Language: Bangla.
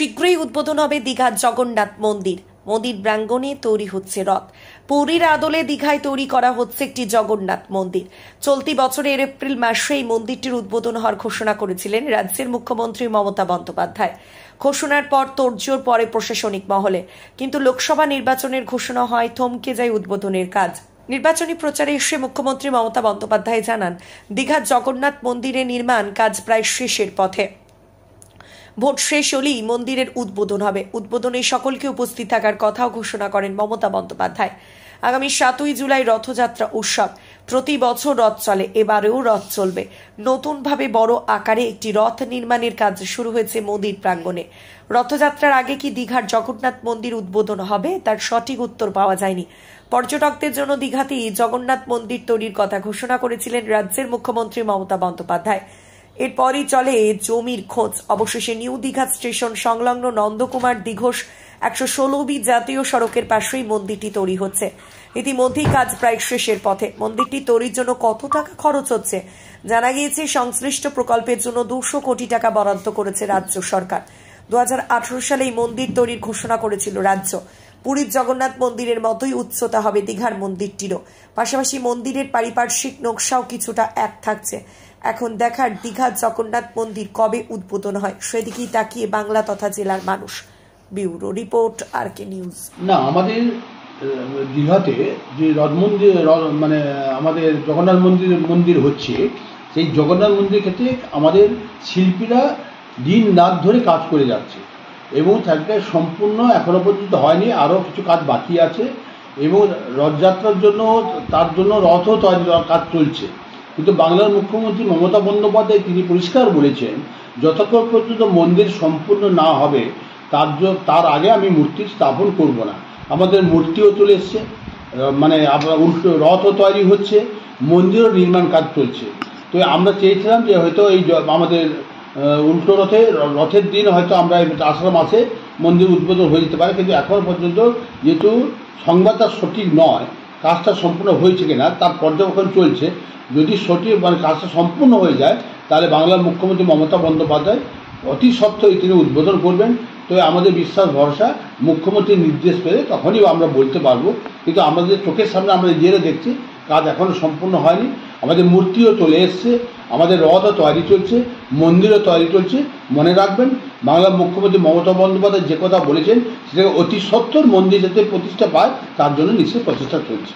শীঘ্রই উদ্বোধন হবে দীঘার জগন্নাথ মন্দির। মন্দির প্রাঙ্গণে তৈরি হচ্ছে রথ। পুরীর আদলে দীঘায় তৈরি করা হচ্ছে একটি জগন্নাথ মন্দির। চলতি বছরের এপ্রিল মাসে এই মন্দিরটির উদ্বোধন হওয়ার ঘোষণা করেছিলেন রাজ্যের মুখ্যমন্ত্রী মমতা বন্দ্যোপাধ্যায়। ঘোষণার পর তোড়জোড় পড়ে প্রশাসনিক মহলে, কিন্তু লোকসভা নির্বাচনের ঘোষণা হয় থমকে যায় উদ্বোধনের কাজ। নির্বাচনী প্রচারে এসে মুখ্যমন্ত্রী মমতা বন্দ্যোপাধ্যায় জানান, দীঘার জগন্নাথ মন্দিরের নির্মাণ কাজ প্রায় শেষের পথে। ভোট শেষ হলেই মন্দিরের উদ্বোধন হবে। উদ্বোধনে সকলকে উপস্থিত থাকার কথাও ঘোষণা করেন মমতা বন্দ্যোপাধ্যায়। আগামী 7ই জুলাই রথযাত্রা উৎসব। প্রতি বছর রথ চলে, এবারেও রথ চলবে। নতুনভাবে বড় আকারে একটি রথ নির্মাণের কাজ শুরু হয়েছে মন্দির প্রাঙ্গণে। রথযাত্রার আগে কি দীঘার জগন্নাথ মন্দির উদ্বোধন হবে তার সঠিক উত্তর পাওয়া যায়নি। পর্যটকদের জন্য দীঘাতেই জগন্নাথ মন্দির তৈরির কথা ঘোষণা করেছিলেন রাজ্যের মুখ্যমন্ত্রী মমতা বন্দ্যোপাধ্যায়। এরপরই চলে জমির খোঁজ। অবশেষে নিউ দীঘা স্টেশন সংলগ্ন নন্দকুমার দিঘোষ 116B জাতীয় সড়কের পাশেই মন্দিরটি তৈরি হচ্ছে। ইতিমধ্যেই কাজ প্রায় শেষের পথে। মন্দিরটি তৈরির জন্য কত টাকা খরচ হচ্ছে জানা গিয়েছে। সংশ্লিষ্ট প্রকল্পের জন্য 200 কোটি টাকা বরাদ্দ করেছে রাজ্য সরকার। 2018 সালে এই মন্দির তৈরির ঘোষণা করেছিল রাজ্য। পুরীর জগন্নাথ মন্দিরের মতোই উচ্চতা হবে দীঘার মন্দিরটিরও। পাশাপাশি মন্দিরের পারিপার্শ্বিক নকশাও কিছুটা এক থাকছে। এখন দেখার দীঘার জগন্নাথ মন্দির কবে উদ্বোধন হয়, সেদিকেই তাকিয়ে বাংলা তথা জেলার মানুষ। Bureau report, RK news. না, আমাদের দীঘাতে যে রথ মন্দির মানে আমাদের জগন্নাথ মন্দির হচ্ছে, সেই জগন্নাথ মন্দিরের ক্ষেত্রে আমাদের শিল্পীরা দিন রাত ধরে কাজ করে যাচ্ছে এবং তাকে সম্পূর্ণ এখনো পর্যন্ত হয়নি, আরও কিছু কাজ বাকি আছে এবং রথযাত্রার জন্য তার জন্য রথও তৈরি কাজ চলছে। কিন্তু বাংলার মুখ্যমন্ত্রী মমতা বন্দ্যোপাধ্যায় তিনি পরিষ্কার বলেছেন, যতক্ষণ পর্যন্ত মন্দির সম্পূর্ণ না হবে তার আগে আমি মূর্তি স্থাপন করব না। আমাদের মূর্তিও চলে এসছে, মানে উল্টো রথও তৈরি হচ্ছে, মন্দিরও নির্মাণ কাজ চলছে। তো আমরা চেয়েছিলাম যে হয়তো এই আমাদের উল্টো রথের দিন হয়তো আমরা আষাঢ় মাসে মন্দির উদ্বোধন হয়ে যেতে পারে, কিন্তু এখনও পর্যন্ত যেহেতু সংবাদটা সঠিক নয়, কাজটা সম্পূর্ণ হয়েছে কিনা তার পর্যবেক্ষণ চলছে। যদি সঠিক মানে কাজটা সম্পূর্ণ হয়ে যায় তাহলে বাংলার মুখ্যমন্ত্রী মমতা বন্দ্যোপাধ্যায় অতি সত্ত্বই তিনি উদ্বোধন করবেন। তো আমাদের বিশ্বাস ভরসা মুখ্যমন্ত্রীর নির্দেশ পেলে তখনই আমরা বলতে পারবো। কিন্তু আমাদের চোখের সামনে আমরা জেরে দেখছি কাজ এখনও সম্পূর্ণ হয়নি। আমাদের মূর্তিও চলে এসছে, আমাদের রথও তৈরি চলছে, মন্দিরও তৈরি চলছে। মনে রাখবেন, বাংলার মুখ্যমন্ত্রী মমতা বন্দ্যোপাধ্যায় যে কথা বলেছেন সেটাকে অতি সত্বর মন্দির যাতে প্রতিষ্ঠা পায় তার জন্য নিশ্চয়ই প্রচেষ্টা চলছে।